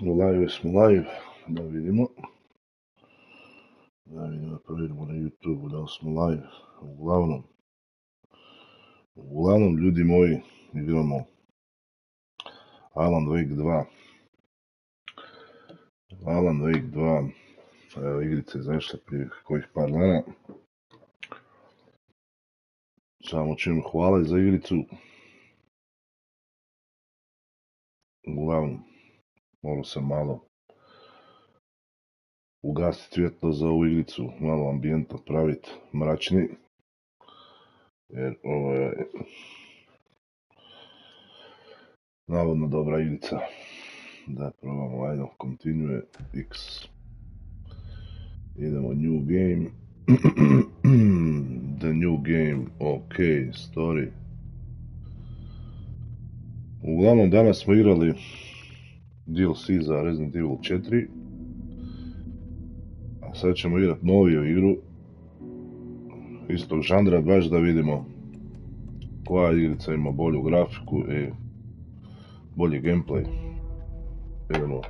Jesmo live, da vidimo. Provjerimo na YouTube da li smo live. Uglavnom, ljudi moji, igramo Alan Wake 2. Alan Wake 2, evo, igrica je izašla prije kojih par dana. Samo čim hvala za igricu. Uglavnom, morao sam malo ugasiti svjetlo za ovu igricu, malo ambijenta praviti mračni. Jer ovo je navodno dobra igrica. Da probamo, ajde, continue X. Idemo new game. The new game, ok, story. Uglavnom, danas smo igrali DLC za Resident Evil 4. A sad ćemo igrati noviju igru istog žanra, baš da vidimo koja igrica ima bolju grafiku i bolji gameplay. Idemo.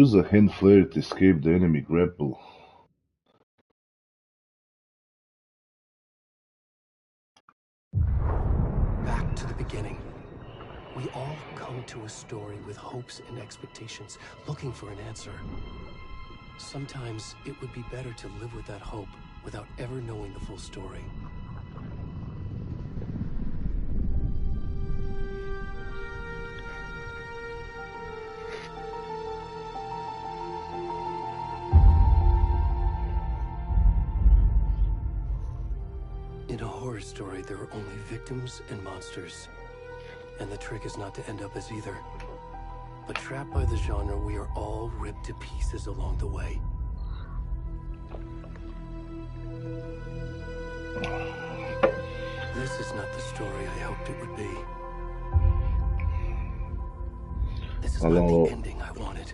Use a hand flare to escape the enemy grapple. Back to the beginning. We all come to a story with hopes and expectations, looking for an answer. Sometimes it would be better to live with that hope without ever knowing the full story. In a horror story, there are only victims and monsters. And the trick is not to end up as either. But trapped by the genre, we are all ripped to pieces along the way. This is not the story I hoped it would be. This is not the ending I wanted.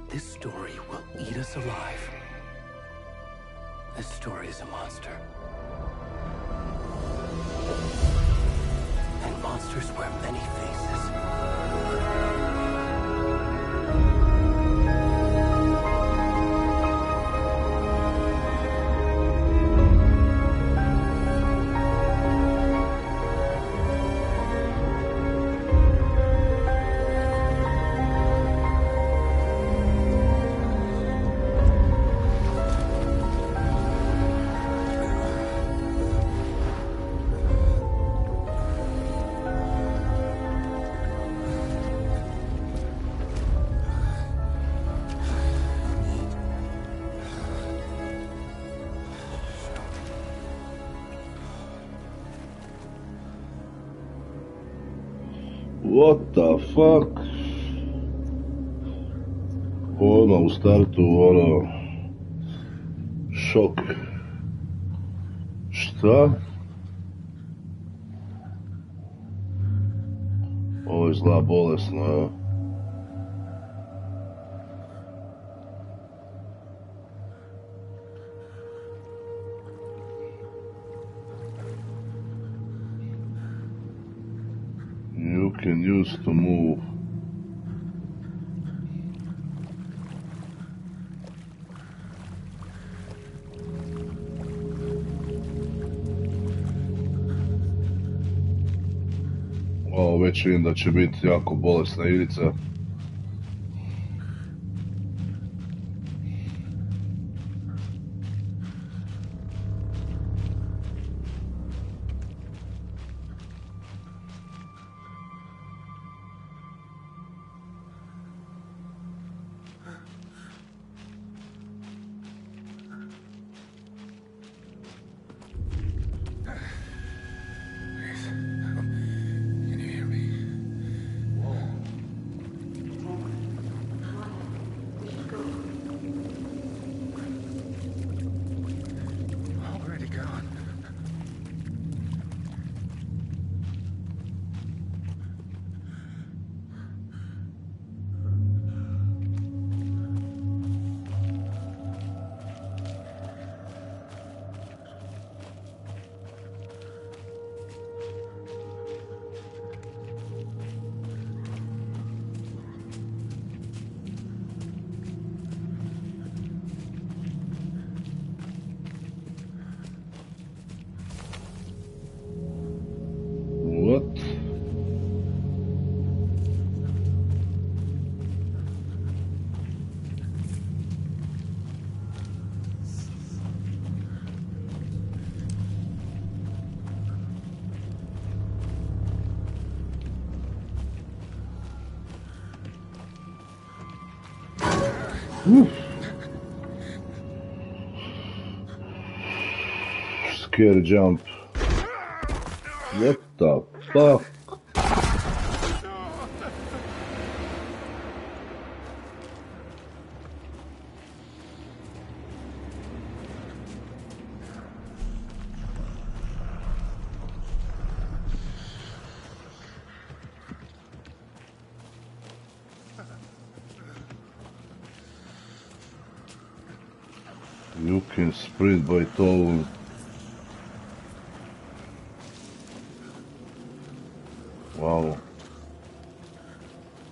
This story will eat us alive. This story is a monster. And monsters wear many faces. What the fuck? Odmah u startu, šok. Šta? Ovo izgleda bolesno, You can use to move. Ovo već vidim da će biti jako bolesna igrica. Scare jump. What the fuck? You can sprint by tall. Wow.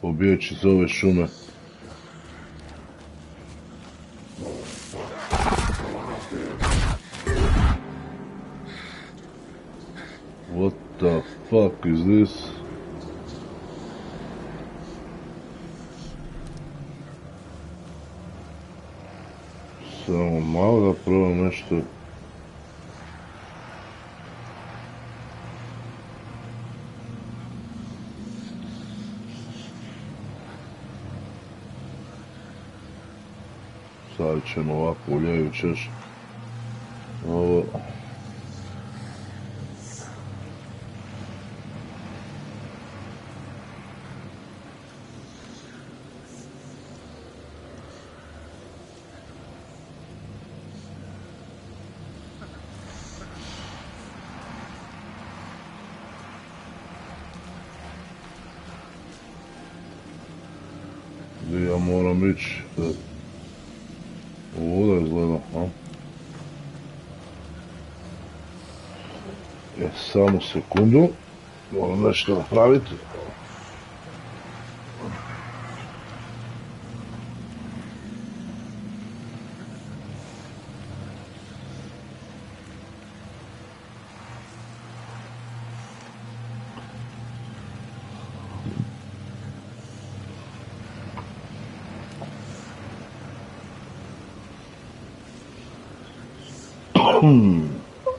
Pobjeći iz ove šume. What the fuck is this? Samo malo da probam nešto. Sad ćemo ovako uljajući još ovo. Gdje ja moram ići? Ovo da izgleda, a? Samo sekundu. Moram nešto napraviti.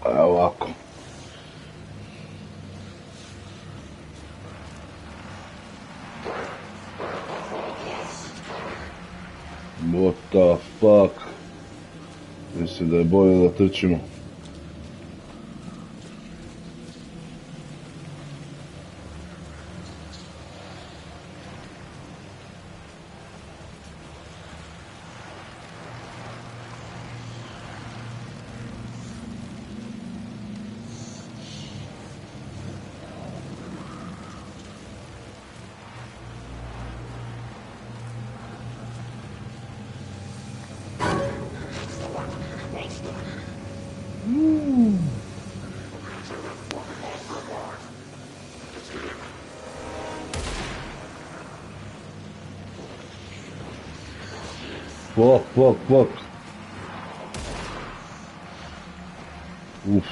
Evo ovako. What the fuck? Mislim da je bolje da trčimo. Fuck. Oof.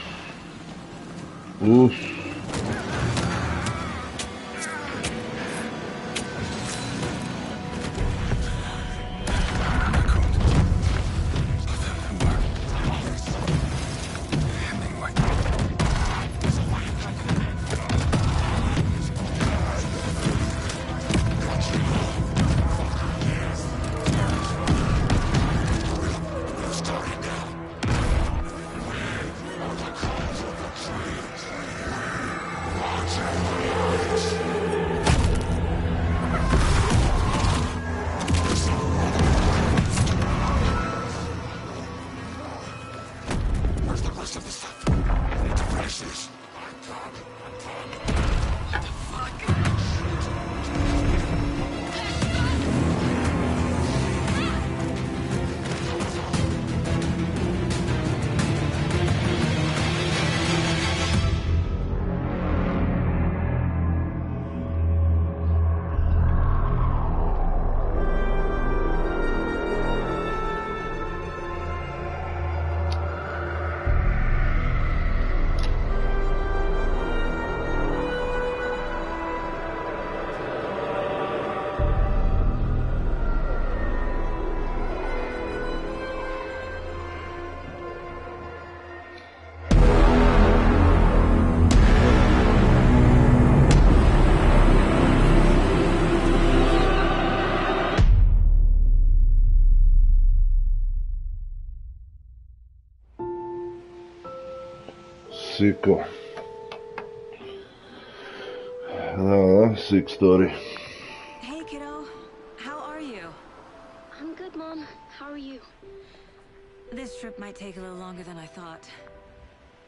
sicko. Sick story. Hey, kiddo. How are you? I'm good, Mom. How are you? This trip might take a little longer than I thought.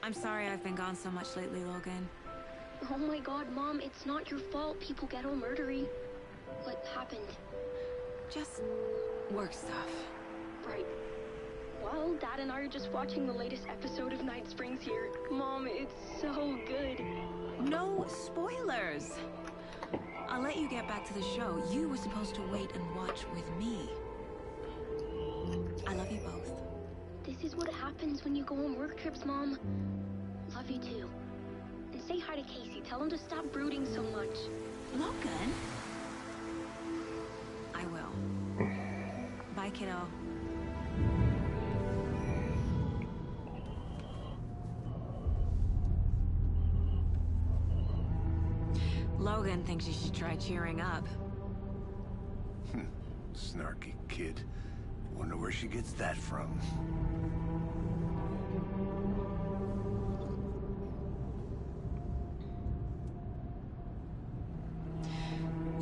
I'm sorry I've been gone so much lately, Logan. Oh my god, Mom, it's not your fault people get all murdery. What happened? Just work stuff. Right. Well, Dad and I are just watching the latest episode of Night Springs here. Mom, it's so good. No spoilers! I'll let you get back to the show. You were supposed to wait and watch with me. I love you both. This is what happens when you go on work trips, Mom. Love you too. And say hi to Casey. Tell him to stop brooding so much. Logan? I will. Bye, kiddo. Logan thinks you should try cheering up. Snarky kid. Wonder where she gets that from.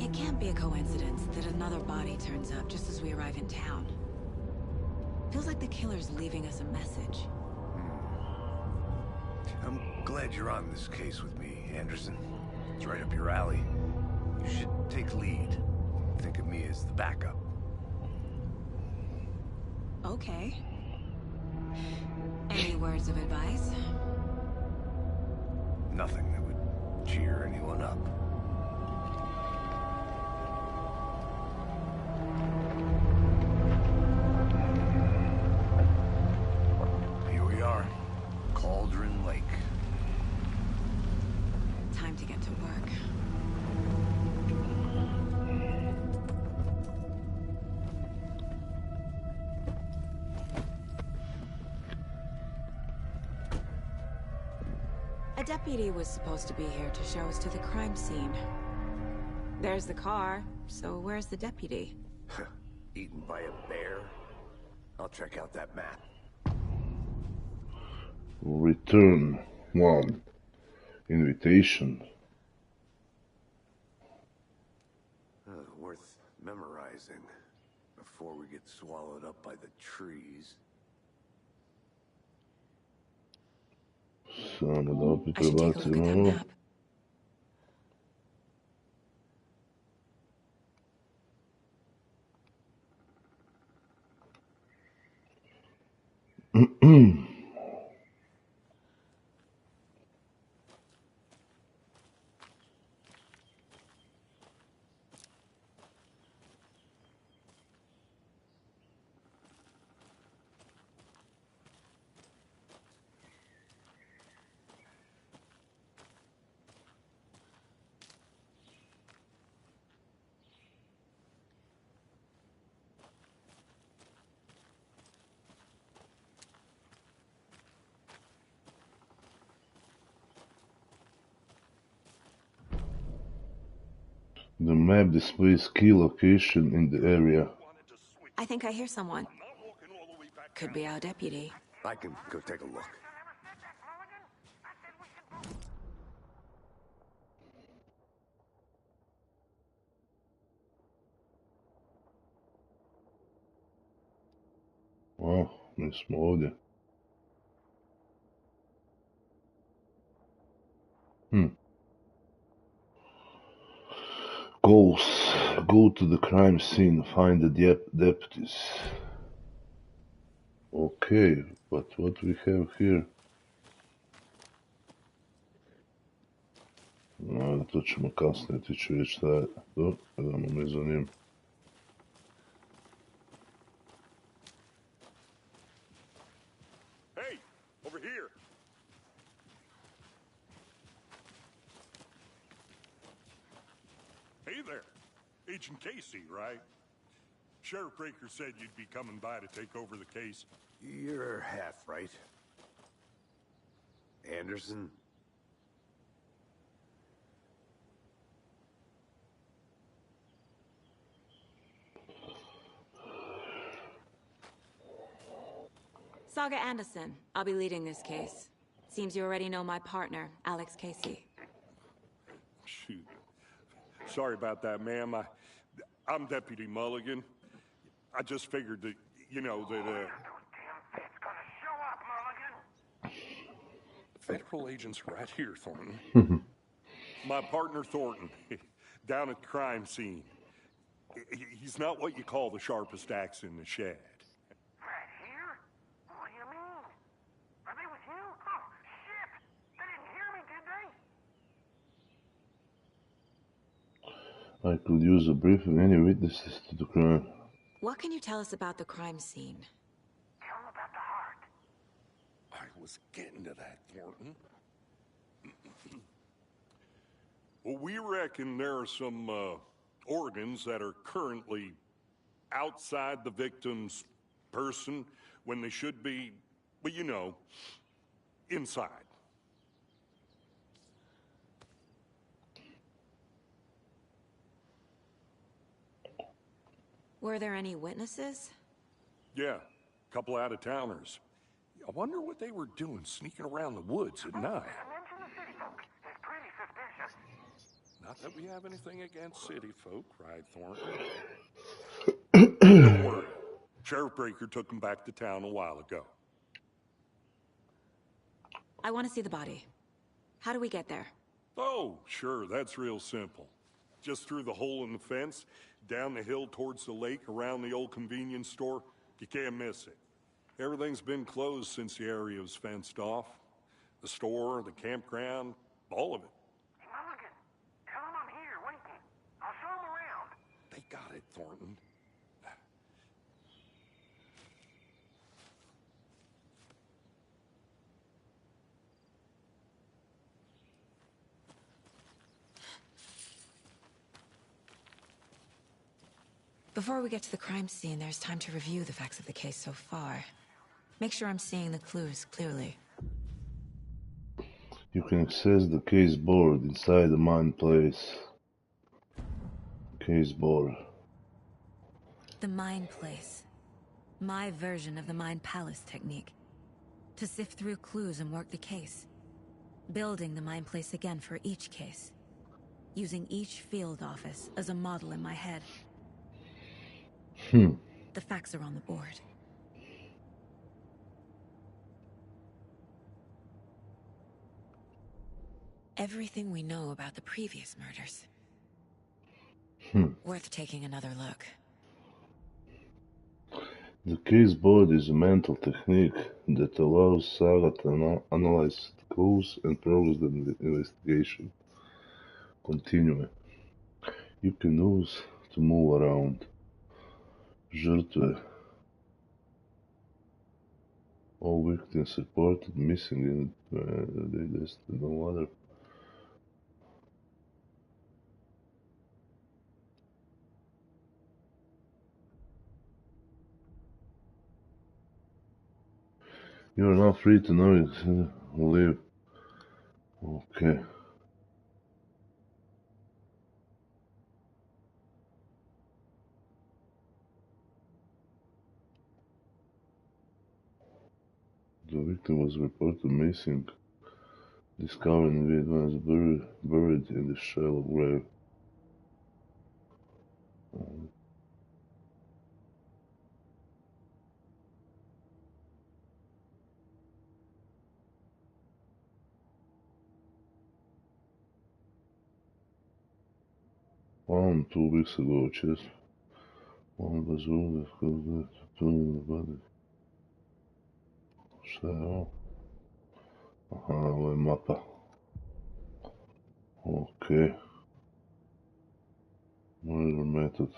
It can't be a coincidence that another body turns up just as we arrive in town. Feels like the killer's leaving us a message. I'm glad you're on this case with me, Anderson. It's right up your alley. You should take lead. Think of me as the backup. Okay. Any words of advice? Nothing that would cheer anyone up. Here we are. Cauldron Lake. Time to get to work. A deputy was supposed to be here to show us to the crime scene. There's the car, so where's the deputy? Eaten by a bear? I'll check out that map. Return 1. Invitation. Worth memorizing before we get swallowed up by the trees. Samo da opet I should take a look at that prebacimo ovo. map. The map displays key location in the area. I think I hear someone. Could be our deputy. I can go take a look. O, mi smo ovdje. Goals. Go to the crime scene. Find the deputies. Okay, but what we have here? No, to ćemo kasnije, ti ću reći šta je to, da me zanima. Hey, over here. Hey there. Agent Casey, right? Sheriff Breaker said you'd be coming by to take over the case. You're half right. Anderson? Saga Anderson. I'll be leading this case. Seems you already know my partner, Alex Casey. Shoot. Sorry about that, ma'am. I'm Deputy Mulligan. I just figured that, you know, that, Federal agents right here, Thornton. My partner, Thornton, down at the crime scene. He's not what you call the sharpest axe in the shed. Right here? What do you mean? Are they with you? Oh, shit! They didn't hear me, did they? I could use a briefing. Any witnesses to the crime? What can you tell us about the crime scene? Tell them about the heart. I was getting to that, Thornton. Well, we reckon there are some organs that are currently outside the victim's person when they should be, well, you know, inside. Were there any witnesses? Yeah, a couple out-of-towners. I wonder what they were doing sneaking around the woods at night. Mention the city folk. It's pretty suspicious. Not that we have anything against city folk, cried Thornton. Don't worry. Sheriff Breaker took him back to town a while ago. I want to see the body. How do we get there? Oh, sure, that's real simple. Just through the hole in the fence, down the hill towards the lake, around the old convenience store. You can't miss it. Everything's been closed since the area was fenced off. The store, the campground, all of it. Hey, Mulligan, tell them I'm here, waiting. I'll show them around. They got it, Thornton. Before we get to the crime scene, there's time to review the facts of the case so far. Make sure I'm seeing the clues clearly. You can access the case board inside the mine place. Case board. The Mind Place. My version of the Mind Palace technique. To sift through clues and work the case. Building the Mind Place again for each case. Using each field office as a model in my head. The facts are on the board. Everything we know about the previous murders. Worth taking another look. The case board is a mental technique that allows Saga to analyze clues and progress the investigation. Continue. You can use to move around. Žrtve. All victims reported missing in no other. You are now free to know it. Leave. Okay. The victim was reported missing, discovered in Vietnam, buried in the shallow grave. Found 2 weeks ago, chest. One was wounded, two in the body. Šta je ovo? Aha, ovo je mapa. Okay. Murder method.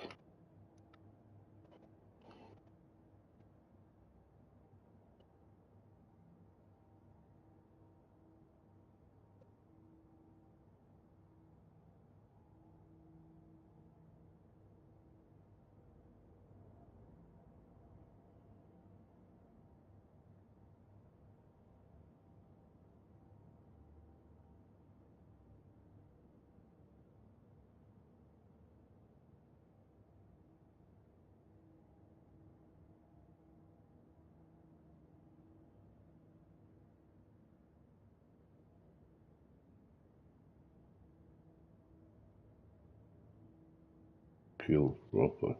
kill proper.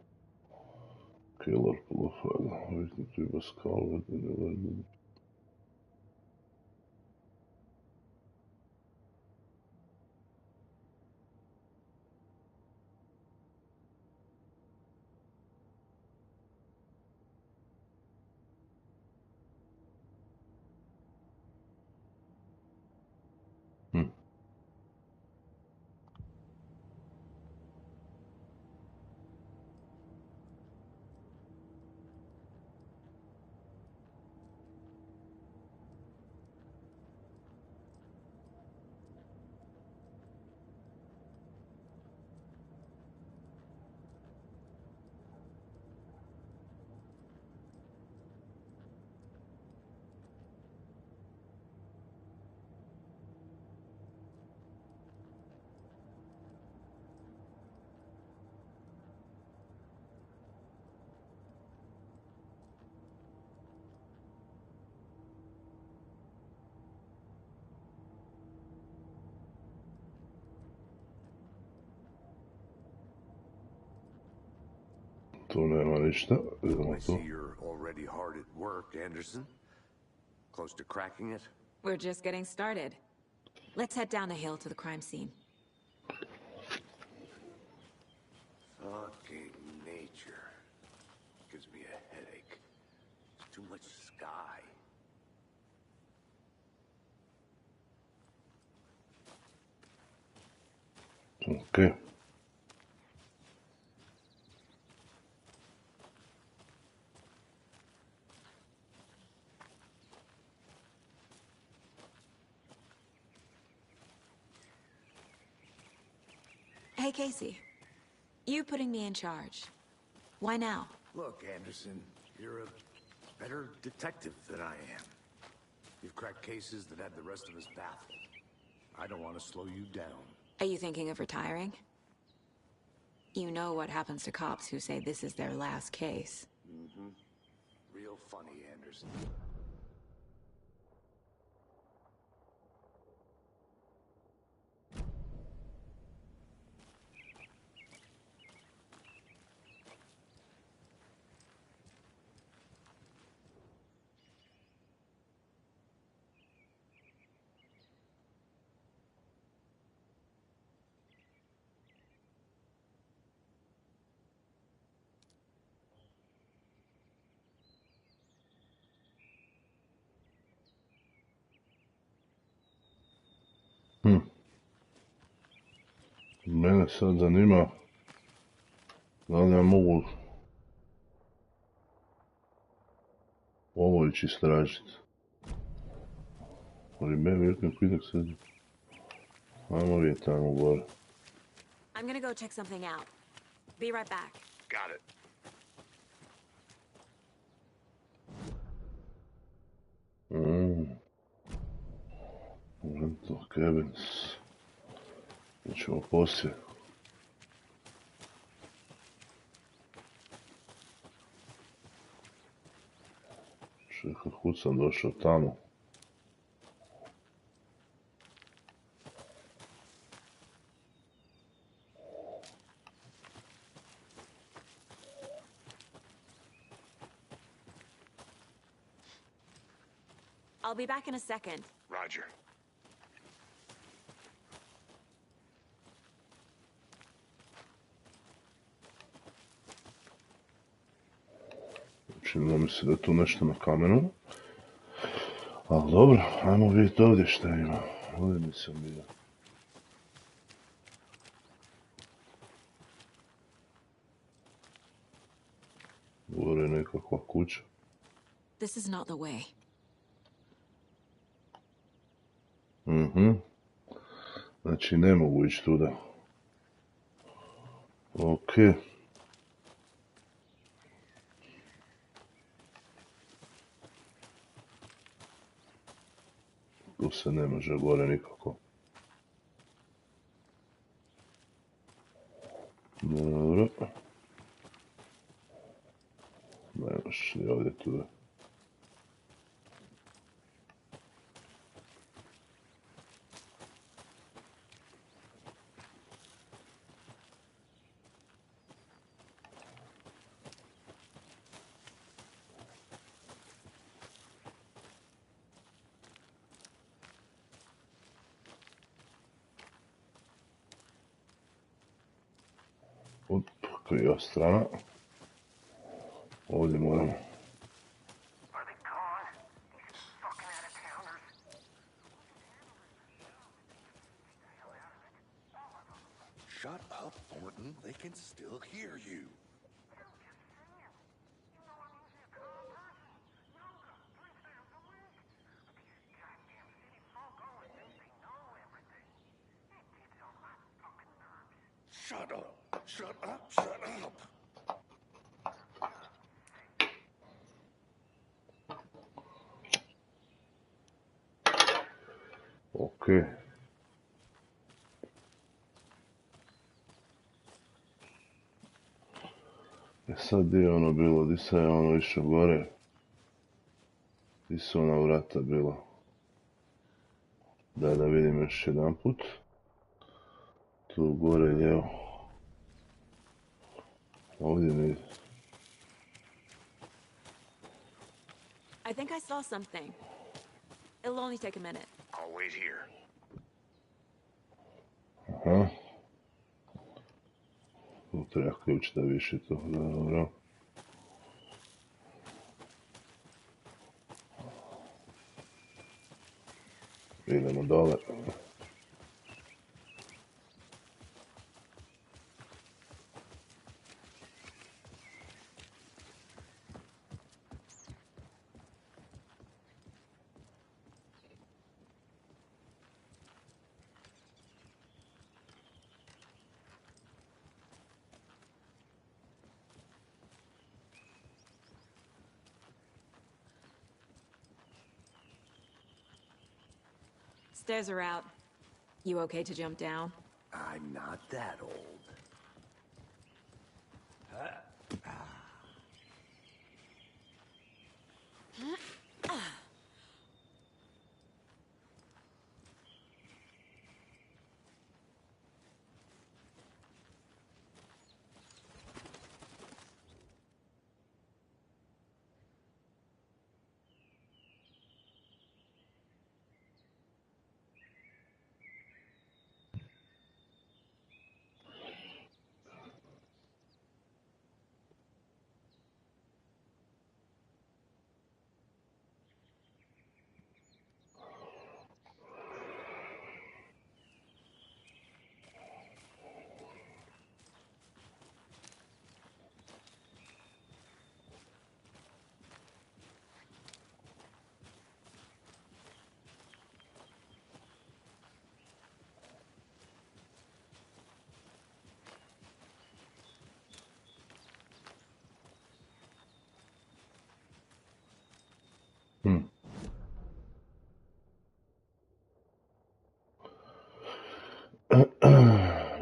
Killer profile. Victim was covered in a level. Tu nema ništa, idemo I tu. see you're already hard at work, Anderson. Close to cracking it? We're just getting started. Let's head down the hill to the crime scene. Fucking nature. Gives me a headache. There's too much sky. Ok. Hey, Casey. You putting me in charge. Why now? Look, Anderson, you're a better detective than I am. You've cracked cases that had the rest of us baffled. I don't want to slow you down. Are you thinking of retiring? You know what happens to cops who say this is their last case. Mm-hmm. Real funny, Anderson. Mene sad zanima da li ja mogu ovo ići istražiti. Ali meni uvijek pitak sad. Ajmo vidjeti tamo gore. I'm gonna go check something out. Be right back. Got it. Rental cabins. Ićemo poslije. Čekaj, kud sam došao tamo? I'll be back in a second. Roger. Činilo mi se da je tu nešto na kamenu. Ali dobro, ajmo vidjeti ovdje šta ima. Ovdje nisam vidio. Gore je nekakva kuća. This is not the way. Znači ne mogu ići tuda. Ok. Tu se ne može gore nikako. Dobro. Ne možeš ni ovdje tuda. kriva strana. Ovdje moramo. Are they gone? These fucking out-of-towners. Shut up, Thornton. They can still hear you. Shut up! Shut up! Shut up! Ok. Sad gdje je ono bilo? Gdje sad je ono išao gore? Gdje su ona vrata bila? Da vidim još jedan put. Tu gore lijevo. Ovdje mi... I think I saw something. It'll only take a minute. I'll wait here. Aha. Tu treba ključ da više to. Dobro. Idemo dole. Stairs are out. You okay to jump down? I'm not that old.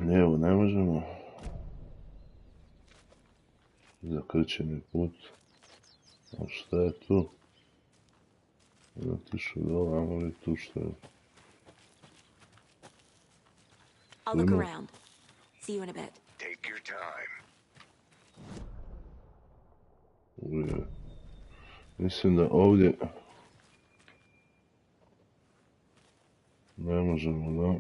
Lijevo ne možemo. Zakrčeni put. A šta je tu? Otišao dole, ajmo li tu šta je? I'll look around. See you in a bit. Take your time. Mislim da ovdje ne možemo, da.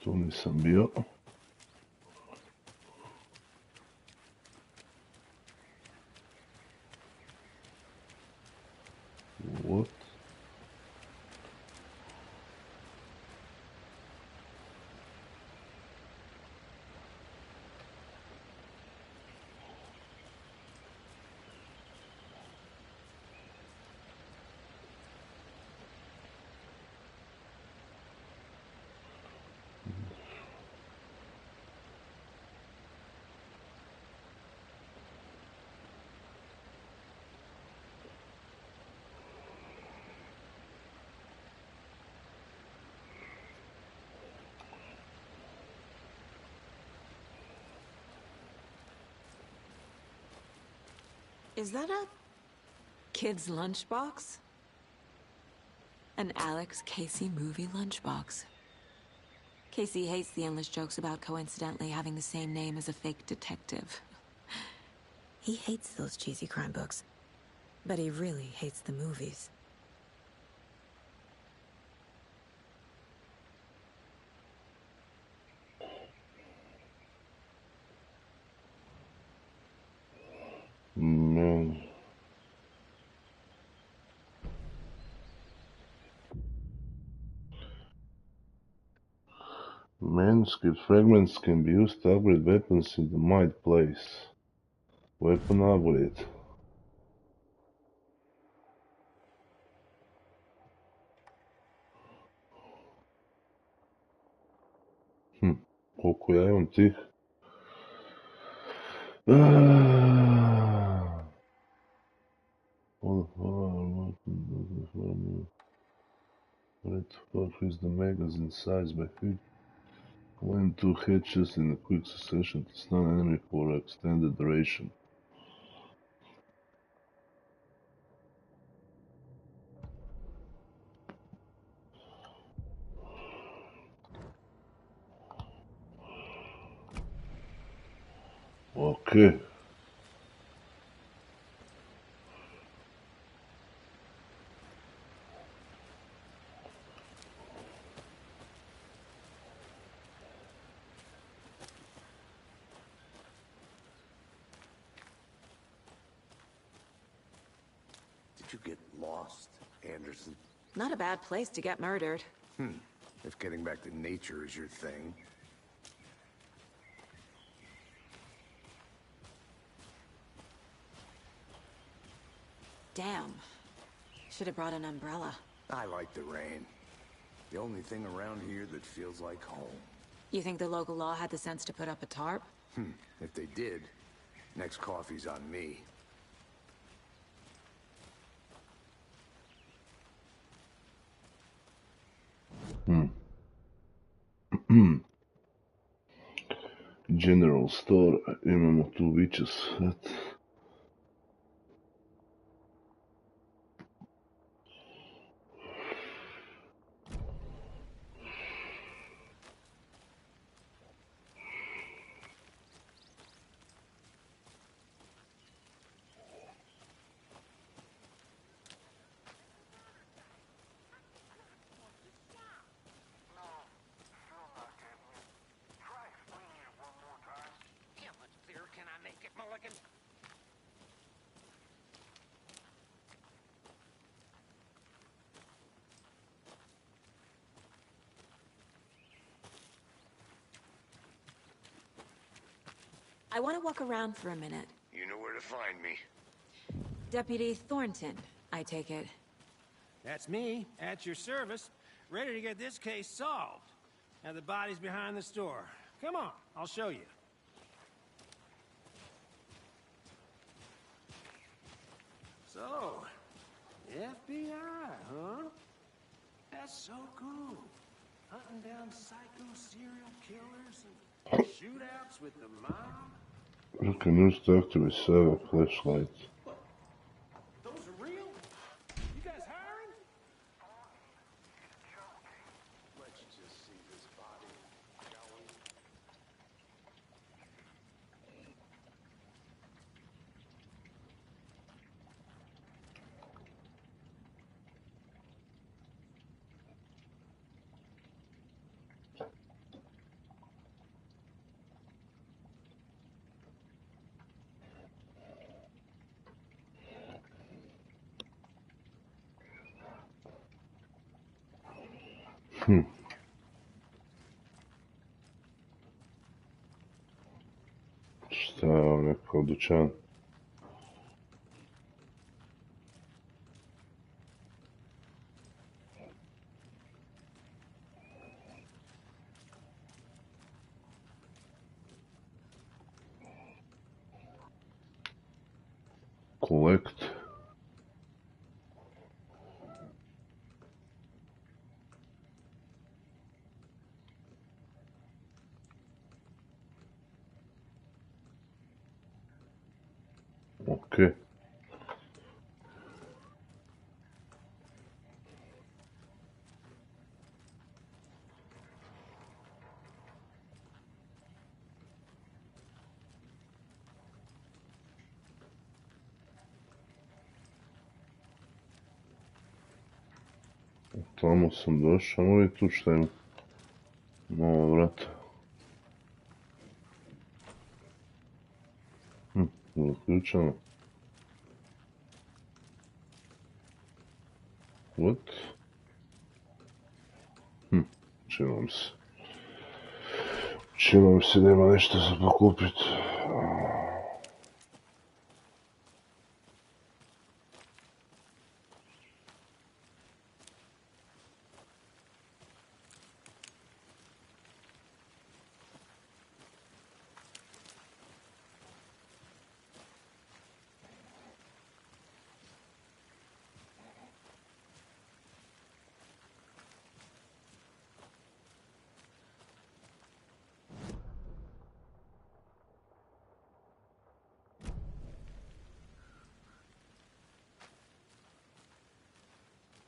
Tu nisam bio. What? Is that a kid's lunchbox? An Alex Casey movie lunchbox. Casey hates the endless jokes about coincidentally having the same name as a fake detective. He hates those cheesy crime books. But he really hates the movies. Manuscript fragments can be used to upgrade weapons in the Mind Place. Weapon upgrade. Koliko ja imam tih? Red Spark is the magazine size by quick. When two headshots in a quick succession to stun enemy for an extended duration. Okay. Did you get lost, Anderson? Not a bad place to get murdered. If getting back to nature is your thing. Damn. Should have brought an umbrella. I like the rain. The only thing around here that feels like home. You think the local law had the sense to put up a tarp? If they did, next coffee's on me. General store, imamo tu witches hat. How much clearer can I make it, Mulligan? I want to walk around for a minute. You know where to find me. Deputy Thornton, I take it. That's me, at your service, ready to get this case solved. Now the body's behind the store. Come on, I'll show you. So, FBI, huh? That's so cool. Hunting down psycho serial killers and shootouts with the mob. You can use to activate server flashlight. Those are real? You guys hiring? Let's just see this body, shall we? Šta je ovo, neko dućan? Collect. Okay. Tamo sam došao, ovo je tu šta ima. Nova vrata. Zaključano. What? Činam se. Čini mi se da ima nešto za pokupit.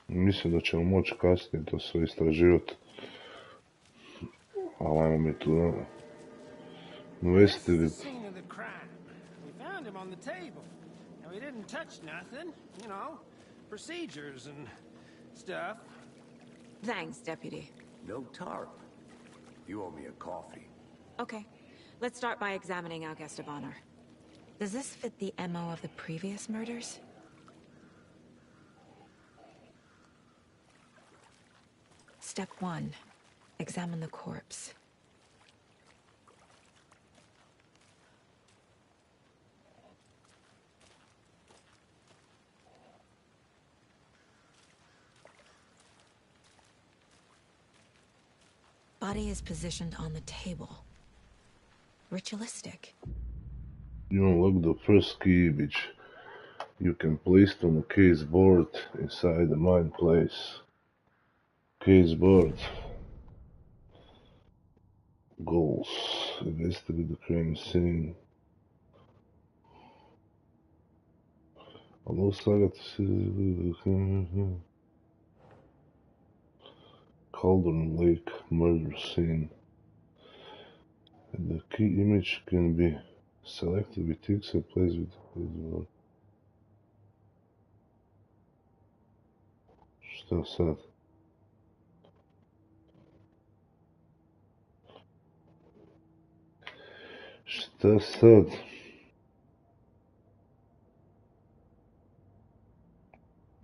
Mislim da ćemo moći kasnije to sve istraživati. Ali ajmo mi tu investigate. Scene of the crime. We found him on the table. And we didn't touch nothing. You know, procedures and stuff. Thanks, Deputy. No tarp. You owe me a coffee. Okay, let's start by examining our guest of honor. Does this fit the MO of the previous murders? Step 1. Examine the corpse. Body is positioned on the table. Ritualistic. You unlock the first key, which you can place on the case board inside the mine place. Case board. Goals. Investigate the crime scene. Allow Saga to see Cauldron Lake murder scene. And the key image can be selected with X and placed with the case board. Šta sad? Šta sad?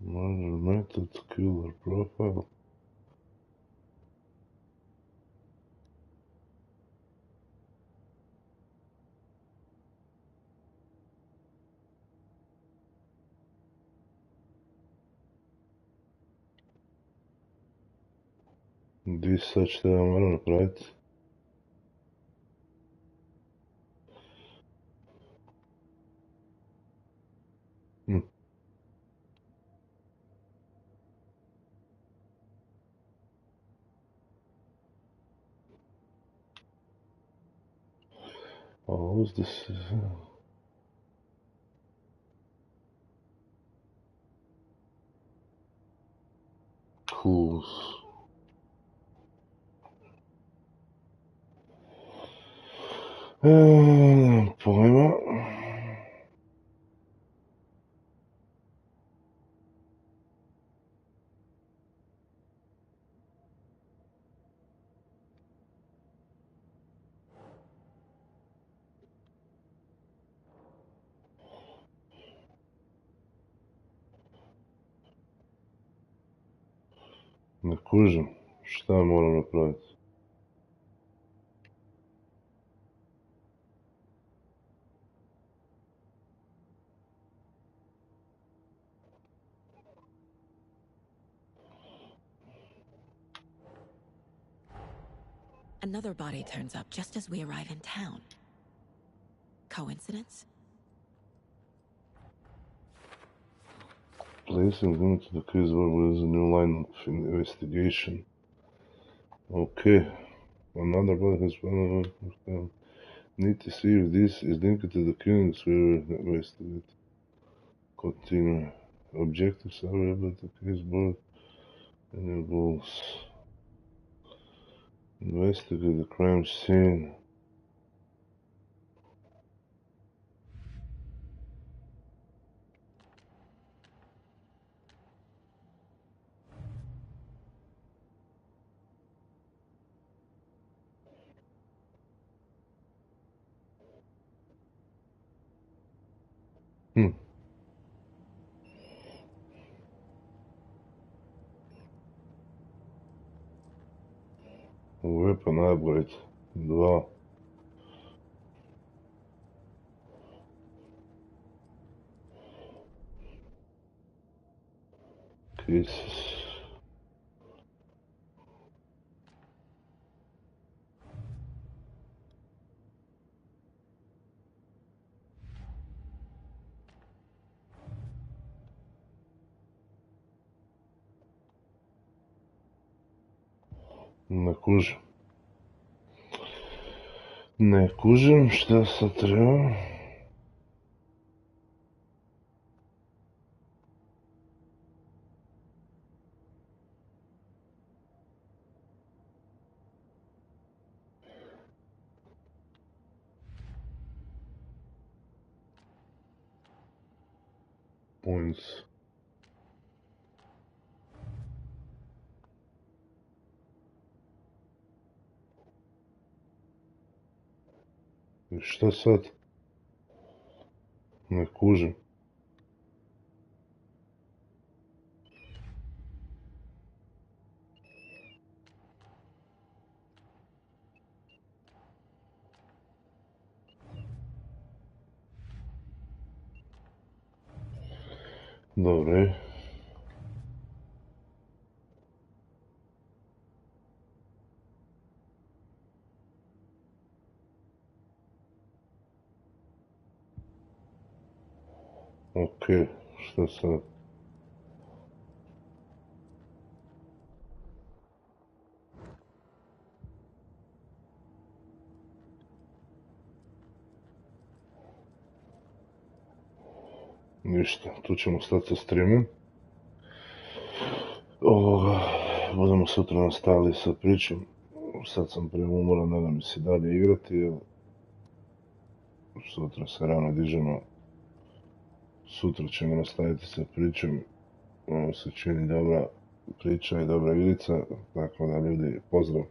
Murder method, killer profile. Di sad šta ja moram napraviti? Oh, what's this? Clues. Pojma. Ne kužim. Šta moram napraviti? Another body turns up just as we arrive in town. Coincidence? Placing them to the case where there's a new line of investigation. Okay. Another body has been need to see if this is linked to the killings we will investigate. Continue. Objectives are about the case board and your goals. Investigate the crime scene. Weapon upgrade 2. Isus. Ne kužim. Ne kužim šta sad treba. Points. I šta sad? Ne kužim. Dobre. Okej, šta sad? Ništa, tu ćemo stati sa streamom. Budemo sutra nastavili sa pričom. Sad sam preumoran, ne da mi se dalje igrati. Sutra se rano dižemo. Sutra ćemo nastaviti sa pričom. Ovo se čini dobra priča i dobra igrica. Tako da ljudi, pozdrav.